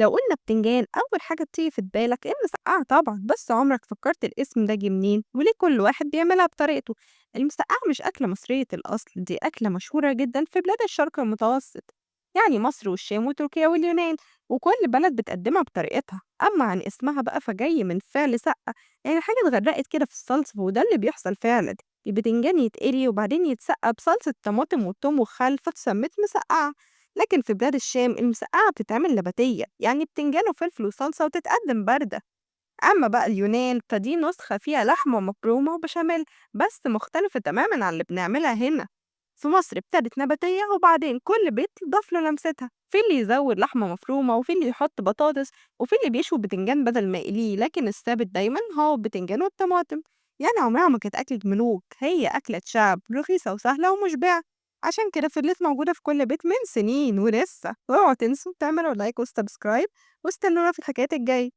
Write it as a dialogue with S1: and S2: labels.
S1: لو قلنا بتنجان أول حاجة بتيجي في بالك المسقعة طبعا، بس عمرك فكرت الاسم ده جه منين وليه كل واحد بيعملها بطريقته؟ المسقعة مش أكلة مصرية الأصل، دي أكلة مشهورة جدا في بلاد الشرق المتوسط، يعني مصر والشام وتركيا واليونان، وكل بلد بتقدمها بطريقتها. أما عن اسمها بقى فجاي من فعل سقة، يعني حاجة اتغرقت كده في الصلصة، وده اللي بيحصل فعلا. البتنجان يتقلي وبعدين يتسقى بصلصة طماطم والثوم وخل فتسمت مسقعة. لكن في بلاد الشام المسقعة بتتعمل نباتية، يعني بتنجان وفلفل وصلصة وتتقدم باردة. أما بقى اليونان فدي نسخة فيها لحمة مفرومة وبشاميل، بس مختلفة تماما عن اللي بنعملها هنا. في مصر ابتدت نباتية وبعدين كل بيت ضاف له لمستها، في اللي يزود لحمة مفرومة وفي اللي يحط بطاطس وفي اللي بيشوي بتنجان بدل ما يقليه، لكن الثابت دايما هو البتنجان والطماطم. يعني عمرها ما كانت أكلة ملوك، هي أكلة شعب رخيصة وسهلة ومشبعة. عشان كده فضلت موجودة في كل بيت من سنين ولسه. واوعوا تنسوا تعملوا لايك وسبسكرايب، واستنونا في الحكايات الجاية.